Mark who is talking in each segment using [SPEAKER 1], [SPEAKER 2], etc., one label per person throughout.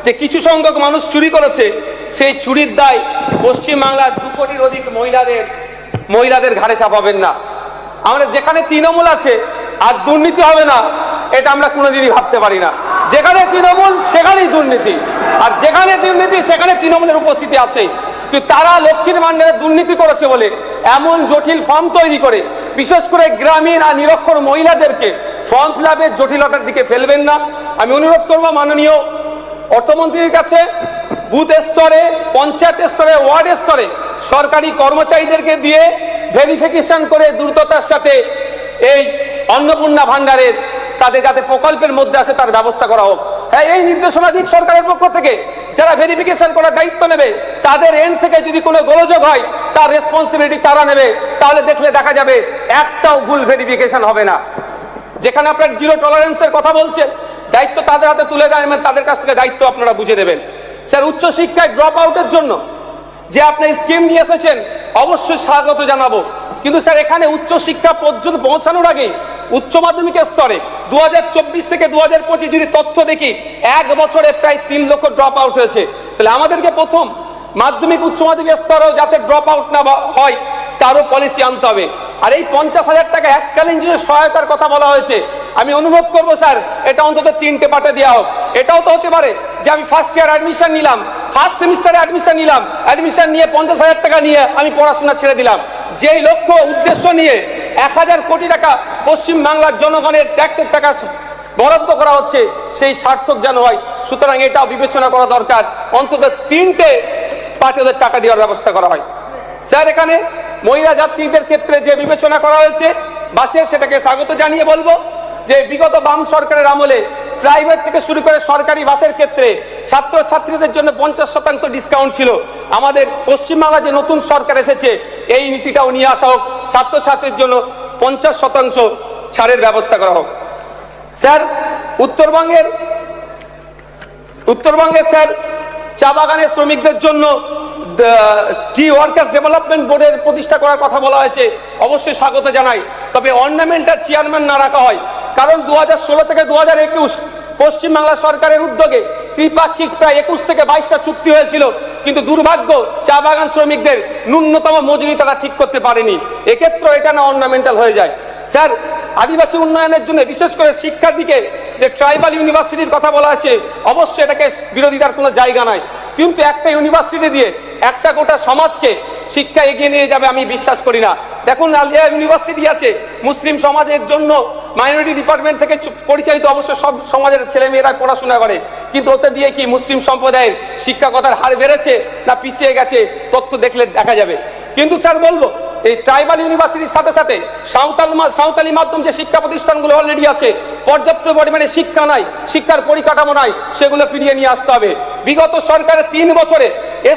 [SPEAKER 1] যে কিছু সংখ্যক মানুষ চুরি করেছে, সেই চুরির দায় পশ্চিমবাংলার 2 কোটির অধিক মহিলাদের ঘাড়ে চাপাবেন না। আমরা যেখানে তৃণমূল আছে আর দুর্নীতি হবে না, এটা আমরা কোনোদিনই ভাবতে পারি না। যেখানে তৃণমূল সেখানেই দুর্নীতি, আর যেখানে দুর্নীতি সেখানে তৃণমূলের উপস্থিতি আছে। কিন্তু তারা লক্ষ্মীর ভান্ডারে দুর্নীতি করেছে বলে এমন জটিল ফর্ম তৈরি করে, বিশেষ করে গ্রামীণ আর নিরক্ষর মহিলাদেরকে ফর্ম ফিল আপের জটিলতার দিকে ফেলবেন না। আমি অনুরোধ করবো মাননীয় অর্থমন্ত্রীর কাছে, বুথ স্তরে, পঞ্চায়েত স্তরে, ওয়ার্ড স্তরে সরকারি কর্মচারীদেরকে দিয়ে ভেরিফিকেশন করে দ্রুততার সাথে এই অন্নপূর্ণা ভান্ডারের তাদের যাতে প্রকল্পের মধ্যে আসে তার ব্যবস্থা করা হোক। হ্যাঁ, এই নির্দেশনা দিক সরকারের পক্ষ থেকে। যারা ভেরিফিকেশন করার দায়িত্ব নেবে তাদের এন্ড থেকে যদি কোনো গোলযোগ হয় তার রেসপন্সিবিলিটি তারা নেবে। তাহলে দেখা যাবে একটাও ভুল ভেরিফিকেশন হবে না। যেখানে আপনার জিরো টলারেন্সের কথা বলছেন, দায়িত্ব তাদের হাতে তুলে দেন, তাদের কাছ থেকে দায়িত্ব আপনারা বুঝে নেবেন। স্যার, উচ্চশিক্ষায় ড্রপ আউটের জন্য যে আপনি স্কিম নিয়ে এসেছেন অবশ্যই স্বাগত জানাবো, কিন্তু স্যার এখানে উচ্চশিক্ষা পর্যন্ত পৌঁছানোর আগে উচ্চ মাধ্যমিকের স্তরে 2024 থেকে 2025 যদি তথ্য দেখি, 1 বছরে প্রায় 3 লক্ষ ড্রপ আউট হয়েছে। তাহলে আমাদেরকে প্রথম মাধ্যমিক উচ্চ মাধ্যমিক স্তরেও যাতে ড্রপ আউট না হয় তারও পলিসি আনতে হবে। আর এই 50,000 টাকা এককালীন যে সহায়তার কথা বলা হয়েছে, আমি অনুরোধ করবো স্যার এটা অন্তত 3টে পার্টে দেওয়া হোক। এটাও তো হতে পারে যে আমি ফার্স্ট ইয়ার অ্যাডমিশন নিলাম, ফার্স্ট সেমিস্টারে অ্যাডমিশন নিলাম, অ্যাডমিশন নিয়ে 50,000 টাকা নিয়ে আমি পড়াশোনা ছেড়ে দিলাম। যেই লক্ষ্য উদ্দেশ্য নিয়ে 1000 কোটি টাকা পশ্চিম বাংলার জনগণের ট্যাক্সের টাকা বরাদ্দ করা হচ্ছে, সেই সার্থক যেন হয়। সুতরাং এটাও বিবেচনা করা দরকার, অন্তত 3টে পার্টে ওদের টাকা দেওয়ার ব্যবস্থা করা হয়। স্যার, এখানে মহিলা যাত্রীদের ক্ষেত্রে যে বিবেচনা করা হয়েছে বাসে, সেটাকে স্বাগত জানিয়ে বলবো যে বিগত বাম সরকারের আমলে প্রাইভেট থেকে শুরু করে সরকারি বাসের ক্ষেত্রে ছাত্রছাত্রীদের জন্য 50% ডিসকাউন্ট ছিল। আমাদের পশ্চিমবাংলা যে নতুন সরকার এসেছে, এই নীতিটাও নিয়ে আসা হোক, ছাত্রছাত্রীর জন্য 50% ছাড়ের ব্যবস্থা করা হোক। স্যার, উত্তরবঙ্গে স্যার চা বাগানের শ্রমিকদের জন্য টি ওয়ার্কার্স ডেভেলপমেন্ট বোর্ডের প্রতিষ্ঠা করার কথা বলা হয়েছে, অবশ্যই স্বাগত জানাই। তবে অর্নামেন্টাল চেয়ারম্যান না রাখা হয়, কারণ 2016 থেকে 2021 পশ্চিমবাংলা সরকারের উদ্যোগে ত্রিপাক্ষিক প্রায় 21 থেকে 22টা চুক্তি হয়েছিল, কিন্তু দুর্ভাগ্য চা বাগান শ্রমিকদের ন্যূনতম মজুরি তারা ঠিক করতে পারেনি। এক্ষেত্রে এটা না অর্নামেন্টাল হয়ে যায়। স্যার, আদিবাসী উন্নয়নের জন্য বিশেষ করে শিক্ষার দিকে যে ট্রাইবাল ইউনিভার্সিটির কথা বলা আছে, অবশ্যই এটাকে বিরোধিতার কোনো জায়গা নাই, কিন্তু একটা ইউনিভার্সিটি দিয়ে একটা গোটা সমাজকে শিক্ষা এগিয়ে নিয়ে যাবে আমি বিশ্বাস করি না। দেখুন, আলিয়া ইউনিভার্সিটি আছে মুসলিম সমাজের জন্য, মাইনরিটি ডিপার্টমেন্ট থেকে পরিচালিত, অবশ্য সব সমাজের ছেলে মেয়েরা পড়াশোনা করে, কিন্তু ওতে দিয়ে কি মুসলিম সম্প্রদায়ের শিক্ষকতার হার বেড়েছে না পিছিয়ে গেছে, তথ্য দেখলে দেখা যাবে। কিন্তু স্যার বলবো, এই ট্রাইবাল ইউনিভার্সিটির সাথে সাথে সাঁওতালি মাধ্যম যে শিক্ষা প্রতিষ্ঠানগুলো অলরেডি আছে, পর্যাপ্ত পরিমাণে শিক্ষা নাই, শিক্ষার পরিকাঠামো নাই, সেগুলো ফিরিয়ে নিয়ে আসতে হবে। বিগত সরকারের 3 বছরে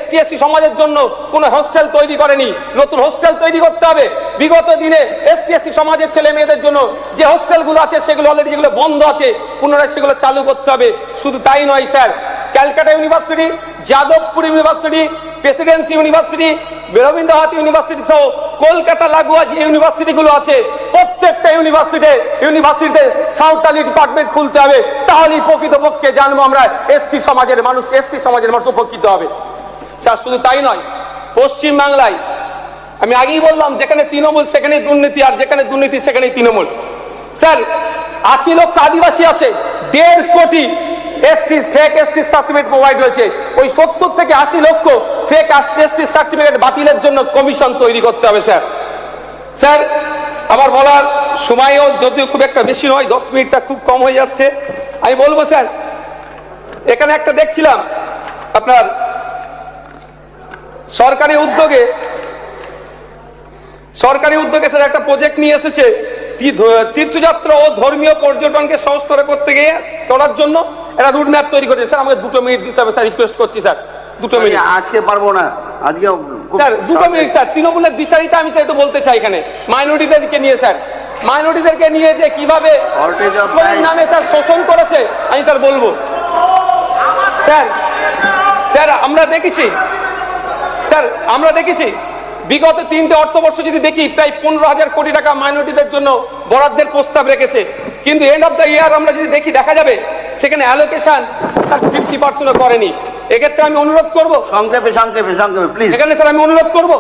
[SPEAKER 1] ST/SC সমাজের জন্য কোনো হোস্টেল তৈরি করেনি, নতুন হোস্টেল তৈরি করতে হবে। বিগত দিনে ST/SC সমাজের ছেলে মেয়েদের জন্য যে হোস্টেলগুলো আছে সেগুলো অলরেডি যেগুলো বন্ধ আছে, পুনরায় সেগুলো চালু করতে হবে। শুধু তাই নয় sir, Calcutta university, Jadavpur university, Presidency university, Rabindranath university সহ কলকাতা লাগোয়া যে ইউনিভার্সিটিগুলো আছে, প্রত্যেকটা ইউনিভার্সিটিতে সাঁওতালি ডিপার্টমেন্ট খুলতে হবে। তাহলেই প্রকৃতপক্ষে জানবো আমরা ST সমাজের মানুষ উপকৃত হবে। স্যার, শুধু তাই নয়, পশ্চিম বাংলায় আমি আগেই বললাম যেখানে তৃণমূল সেখানে দুর্নীতি, আর যেখানে দুর্নীতি সেখানেই তৃণমূল। স্যার, 80 লক্ষ আদিবাসী আছে, 1.5 কোটি ফেক ST সার্টিফিকেট প্রোভাইড হয়েছে। ওই 70 থেকে 80 লক্ষ ফেক ST সার্টিফিকেট বাতিলের জন্য কমিশন তৈরি করতে হবে। স্যার, আমার বলার সময়ও যদিও খুব একটা বেশি নয়, 10 মিনিটটা খুব কম হয়ে যাচ্ছে। আমি বলবো স্যার, এখানে একটা দেখছিলাম আপনার সরকারি উদ্যোগে স্যার একটা প্রজেক্ট নিয়ে এসেছে, তীর্থযাত্রা ও ধর্মীয় পর্যটনকে সহজতর করতে গিয়ে করার জন্য একটা রুট ম্যাপ তৈরি করেছে। স্যার, আমাকে 2 মিনিট দিতে হবে স্যার, রিকোয়েস্ট করছি স্যার, 2 মিনিট।
[SPEAKER 2] আজকে পারবো না, আজকে
[SPEAKER 1] স্যার 2 মিনিট স্যার। তৃণমূলের বিচারিতা আমি স্যার একটু বলতে চাই এখানে, মাইনরিটিদেরকে নিয়ে স্যার, মাইনরিটিদেরকে নিয়ে যে কিভাবে নামে স্যার শোষণ করেছে আমি স্যার বলবো। স্যার আমরা দেখেছি বিগত 3টে অর্থবর্ষ যদি দেখি প্রায় 15,000 কোটি টাকা মাইনরিটিদের জন্য বরাদ্দের প্রস্তাব রেখেছে, কিন্তু এন্ড অফ দ্য ইয়ার আমরা যদি দেখি দেখা যাবে সেখানে অ্যালোকেশন তার 50% করেনি। এক্ষেত্রে আমি অনুরোধ করব,
[SPEAKER 2] সংক্ষেপে সংক্ষেপে সংক্ষেপে প্লিজ।
[SPEAKER 1] এখানে স্যার আমি অনুরোধ করব,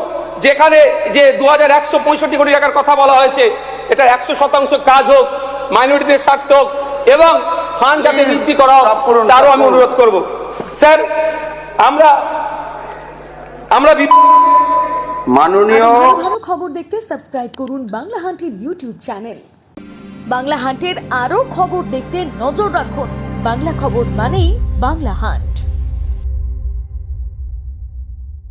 [SPEAKER 1] যেখানে যে 2165 কোটি টাকার কথা বলা হয়েছে, এটা 100% কাজ হোক, মাইনরিটিদের স্বার্থ হোক এবং ফান্ড যাতে
[SPEAKER 2] Please,
[SPEAKER 1] বৃদ্ধি করা হোক,
[SPEAKER 2] stop করুন,
[SPEAKER 1] তারও
[SPEAKER 2] stop
[SPEAKER 1] আমি
[SPEAKER 2] করুন।
[SPEAKER 1] অনুরোধ করব। স্যার আমরা
[SPEAKER 2] মাননীয়
[SPEAKER 3] আরো ভালো ভালো খবর দেখতে সাবস্ক্রাইব করুন বাংলা হান্টের ইউটিউব চ্যানেল। বাংলা হান্টের আরো খবর দেখতে নজর রাখুন। বাংলা খবর মানেই বাংলা হান্ট।